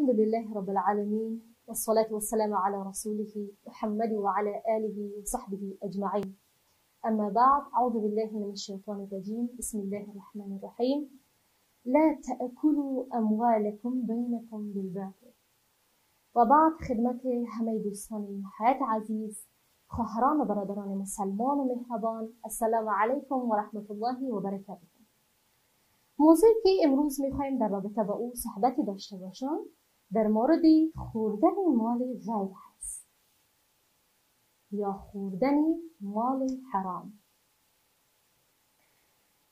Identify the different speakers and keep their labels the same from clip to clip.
Speaker 1: الحمد لله رب العالمين والصلاة والسلام على رسوله محمد وعلى آله وصحبه أجمعين. أما بعد، أعوذ بالله من الشيطان الرجيم. بسم الله الرحمن الرحيم. لا تأكلوا أموالكم بينكم بالباطل. و بعد خدمت همه دوستان حیات عزیز، خواهران و برادران مسلمان و مهربان، السلام علیکم و رحمت الله و برکاته. موضوعی که امروز میخوایم در رابطه با او صحبتی داشته باشم در مورد خوردن مال غیر هست یا خوردن مال حرام.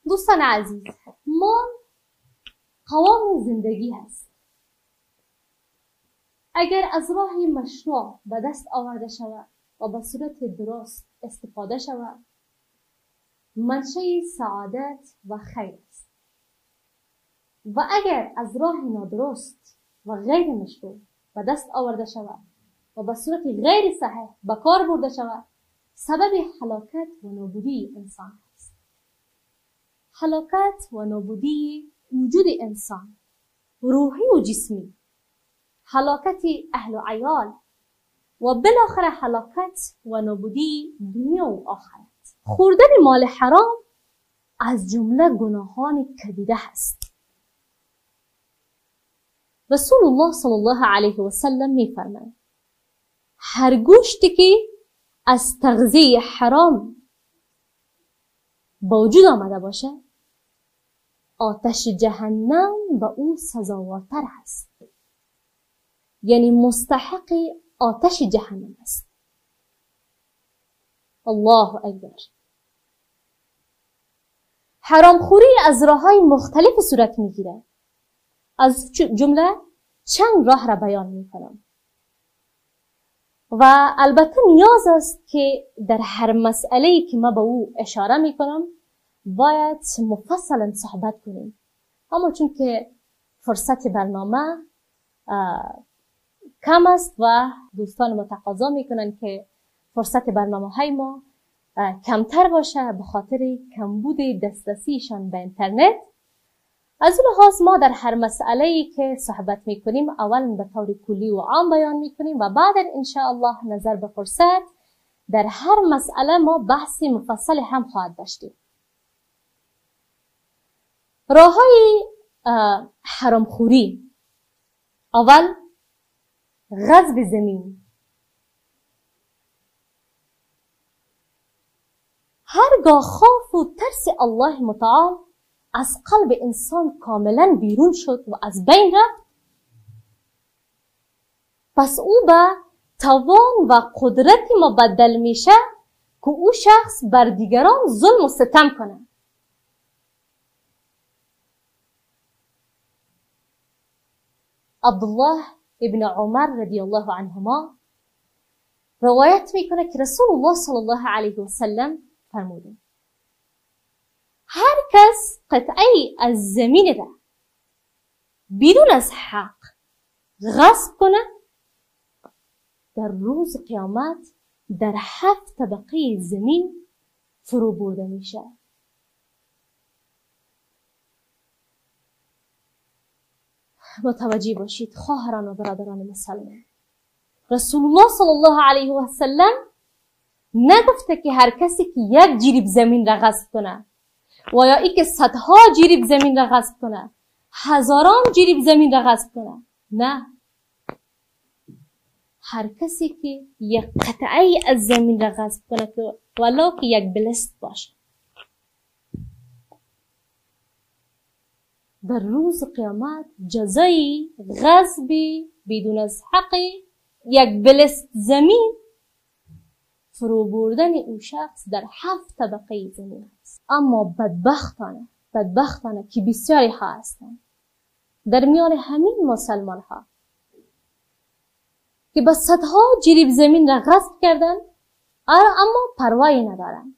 Speaker 1: دوستان عزیز، مال قوام زندگی هست. اگر از راه مشروع به دست آورده شود و به صورت درست استفاده شود، منشأ سعادت و خیر است. و اگر از راه نادرست و غیر مشروع به دست آورده شود و به صورت غیر صحیح به کار برده شود، سبب هلاکت و نابودی انسان است. هلاکت و نابودی وجود انسان، روحی و جسمی، هلاکت اهل و عیال و بالاخره هلاکت و نابودی دنیا و آخرت. خوردن مال حرام از جمله گناهان کبیره است. رسول الله صلی الله علیه و سلم می‌فرماید هر گوشتی که از تغذیه حرام با وجود آمده باشه، آتش جهنم به او سزاوارتر است، یعنی مستحق آتش جهنم است. الله اکبر. حرام خوری از راه‌های مختلف صورت میگیره. از جمله چند راه را بیان میکنم و البته نیاز است که در هر مسئله‌ای که ما به او اشاره میکنم باید مفصلا صحبت کنیم، اما چون که فرصت برنامه کم است و دوستان ما تقاضا میکنن که فرصت برنامه های ما کمتر باشه به خاطر کمبود دسترسیشان به اینترنت، از اون لحاظ ما در هر مسئله‌ای که صحبت میکنیم اول به طور کلی و عام بیان میکنیم و بعد ان شاء الله نظر به فرصت در هر مسئله ما بحث مفصل هم خواهد داشتیم. راه‌های حرامخوری: اول غصب زمین. هرگاه خوف و ترس الله متعال از قلب انسان کاملا بیرون شد و از بین رفت، پس او به توان و قدرت مبدل میشه که او شخص بر دیگران ظلم و ستم کنه. عبدالله ابن عمر رضی الله عنهما روایت میکنه که رسول الله صلی الله علیه و سلم فرموده هر کس قطعی از زمین را بدون از حق غصب کنه، در روز قیامت در 7 طبقه زمین فرو برده میشه. متوجه باشید خواهران و برادران مسلمان، رسول الله صلی الله علیه و سلم نگفته که هر کسی که یک جریب زمین را غصب کنه و یا ای که صدها جریب زمین را غصب کنه، هزاران جریب زمین را غصب کنه. نه، هر کسی که یک قطعه از زمین را غصب کنه که ولو که یک بلست باشه، در روز قیامت جزای غصب بدون از حق یک بلست زمین فرو بردن او شخص در 7 طبقه زمین است. اما بدبختانه که بسیاری ها هستند در میان همین مسلمان ها که به صدها جریب زمین را غصب کردن اما پروایی ندارن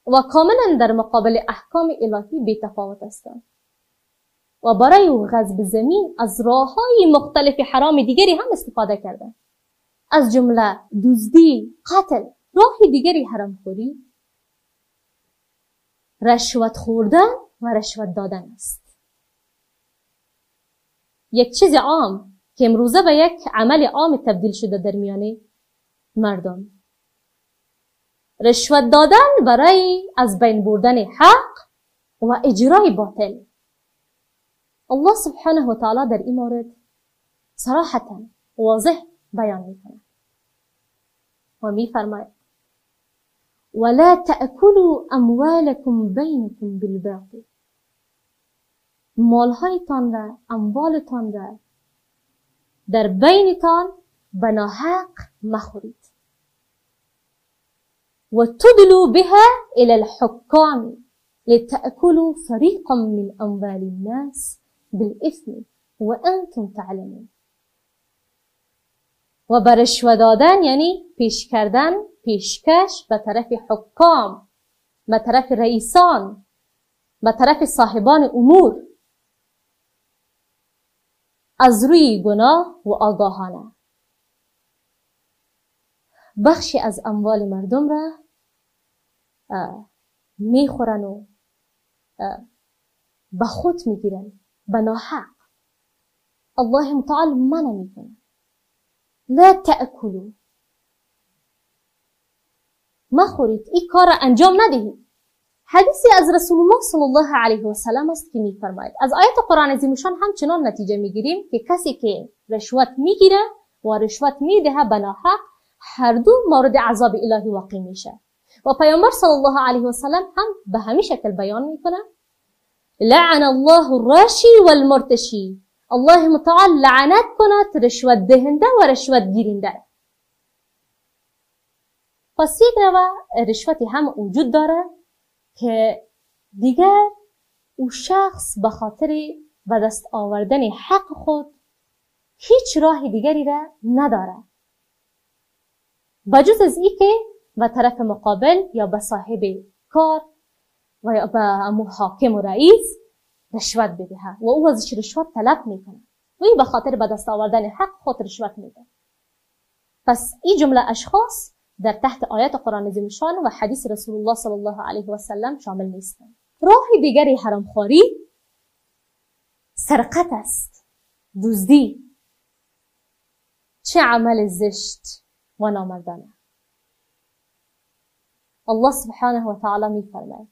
Speaker 1: و کاملا در مقابل احکام الهی بی‌تفاوت هستند و برای غصب زمین از راه‌های مختلف حرام دیگری هم استفاده کردند، از جمله دزدی، قتل. راه دیگری حرامخوری رشوت خوردن و رشوت دادن است. یک چیز عام که امروزه به یک عمل عام تبدیل شده در میان مردم. رشوت دادن برای از بین بردن حق و اجرای باطل. الله سبحانه و تعالی در این مورد صراحتا واضح بیان میکنه و میفرماید ولا تأكلوا اموالكم بينكم بالباطل. مالهایتان را، اموالتان را در بینتان به ناحق مخورید. و تدلوا بها الى الحكام لتأكلوا فريقا من اموال الناس بالإثم وانتم تعلمون. و بر رشوه دادن یعنی پیش کردن، پیشکش به طرف حکام، به طرف رئیسان، به طرف صاحبان امور از روی گناه و آگاهانه. بخشی از اموال مردم را میخورن و به خود میگیرن به ناحق. الله متعال منع میکنه لا تأکلوا، مخورید، این کار را انجام ندهید. حدیثی از رسول الله صلی الله علیه و سلم است که میفرماید از آیات قرآن عظیمشان همچنان نتیجه میگیریم که کسی که رشوت میگیره و رشوت میدهه به ناحق هر دو مورد عذاب الهی واقع میشه. و پیامبر صلی الله علیه و سلم هم به همین شکل بیان میکنه لعن الله الراشی والمرتشی. الله متعال لعنت کند رشوت دهنده و رشوت گیرنده. پس یک نوع رشوتی هم وجود داره که دیگر او شخص به خاطر به دست آوردن حق خود هیچ راه دیگری را نداره بجز از این که به طرف مقابل یا به صاحب کار و یا به امو حاکم و رئیس رشوت بدهه و او ازش رشوت طلب میکنه و این به خاطر به دست آوردن حق خود رشوت میده. پس این جمله اشخاص در تحت آیات قرآن عظیمشان و حدیث رسول الله صلی الله علیه و سلم شامل نیستند. راه دیگری حرامخواری سرقت است، دزدی، چه عمل زشت و نامردانه. الله سبحانه و تعالی میفرماید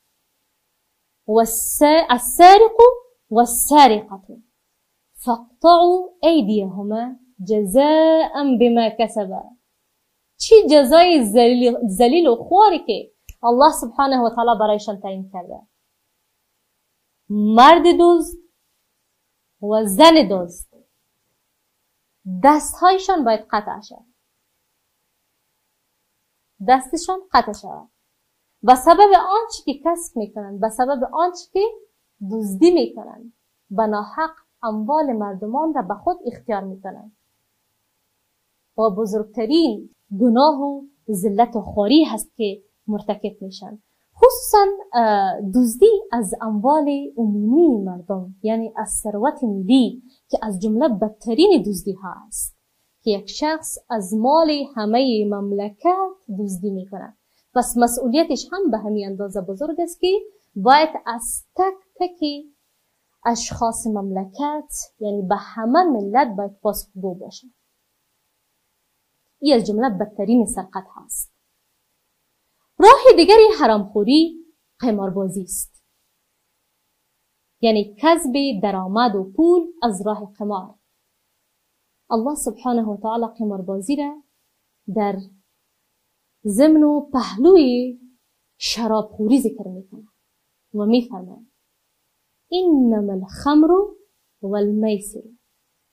Speaker 1: السارق والسارقة فاقطعوا أيديهما جزاء بما كسبا. چی جزای ذلیل و خواری که الله سبحانه و تعالی برایشان تعیین کرده. مرد دزد و زن دزد دستهایشان باید قطع شود، دستشان قطع شود به سبب آنچه که کسب میکنند، به سبب آنچه که دزدی میکنند، به ناحق اموال مردمان را به خود اختیار میکنند و بزرگترین گناه و ذلت و خواری هست که مرتکب میشن. خصوصا دزدی از اموال عمومی مردم، یعنی از ثروت ملی که از جمله بدترین دزدی ها است که یک شخص از مال همه مملکت دزدی میکنه. پس مسئولیتش هم به همین اندازه بزرگ است که باید از تک تک اشخاص مملکت، یعنی به همه ملت باید پاسخگو باشه. این از جمله بدترین سرقت هست. راه دیگری حرامخوری قماربازی است، یعنی کسب درآمد و پول از راه قمار. الله سبحانه و تعالی قماربازی را در ضمن و پهلوی شرابخوری ذکر میکنه و میفرماید انما الخمر والمیسر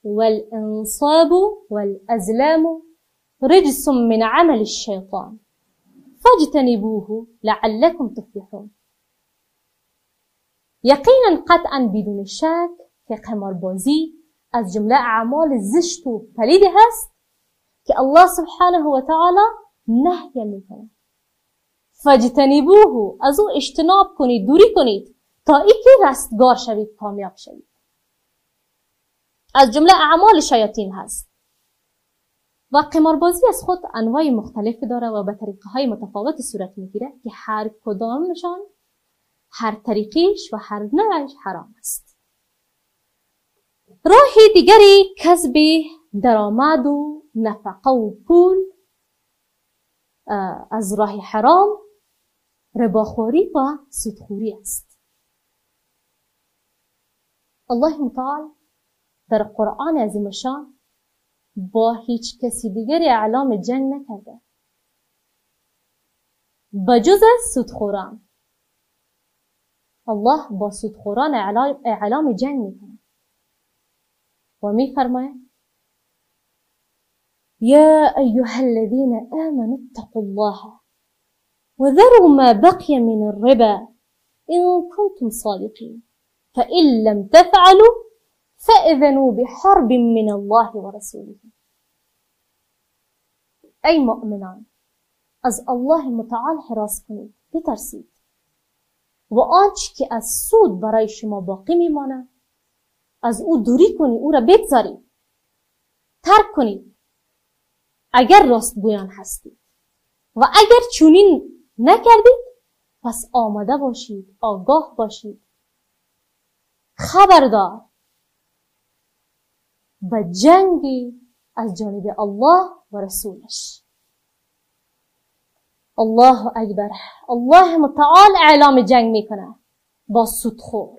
Speaker 1: والانصاب والازلام رجس من عمل الشیطان فاجتنبوه لعلكم تفلحون. یقینا قطعا بدون شک که قماربازی از جمله اعمال زشت و پلید هست که الله سبحانه و تعالی نهی میکنه. فاجتنبوه، از او اجتناب کنید، دوری کنید تا اینکه رستگار شوید، کامیاب شوید. از جمله اعمال شیاطین هست. و قماربازی از خود انواع مختلف داره و به طریقه های متفاوت صورت میگیره که هر کدامشان، هر طریقیش و هر نوعش حرام است. راه دیگری کسب درآمد و نفقه و پول از راه حرام رباخوری و سودخوری است. الله متعال در قرآن عظیم شان با هیچ کسی دیگری اعلام جنگ نکرده بجز سودخوران. الله با سودخوران اعلام جنگ میکنه و میفرماید یا ایها الذین آمنوا اتقوا الله وذروا ما بقي من الربا إن كنتم صادقين فإن لم تفعلوا فأذنوا بحرب من الله ورسوله. ای مؤمنان، از الله متعال حراس کنید، بترسید و آنچه که از سود برای شما باقی میماند از او دوری کنید، او را بگذارید، ترک کنید اگر راستگویان هستید و اگر چنین نکردید پس آماده باشید، آگاه باشید، خبردار به جنگی از جانب الله و رسولش. الله اکبر. الله متعال اعلام جنگ میکنه با سودخور.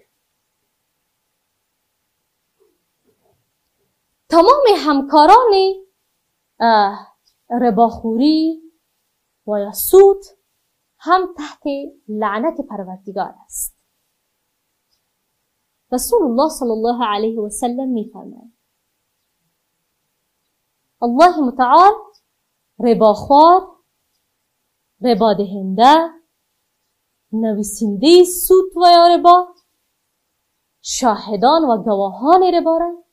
Speaker 1: تمام همکاران رباخوری و یا سود هم تحت لعنت پروردگار است. رسول الله صلی الله علیه و سلم میفرماید الله متعال رباخوار، ربا دهنده، نویسنده سود و یا ربا، شاهدان و گواهان ربا را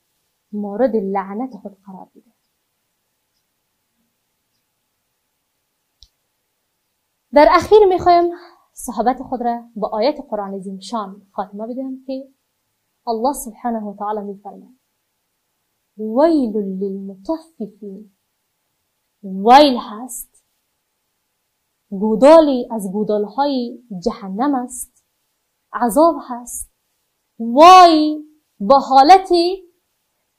Speaker 1: مورد لعنت خود قرار میده. در اخیر میخوایم صحبت خود را با آیت قرآن عظیم شان خاتمه بدهم که الله سبحانه و تعالی میفرماید ویل للمطففین. ویل هست، گودالی از گودالهای جهنم است، عذاب هست. وای با حالت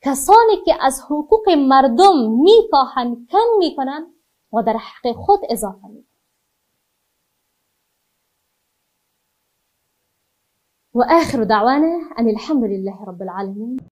Speaker 1: کسانی که از حقوق مردم میکاهند، کم میکنند و در حق خود اضافه میکنند. و آخر دعوانا ان الحمد لله رب العالمين.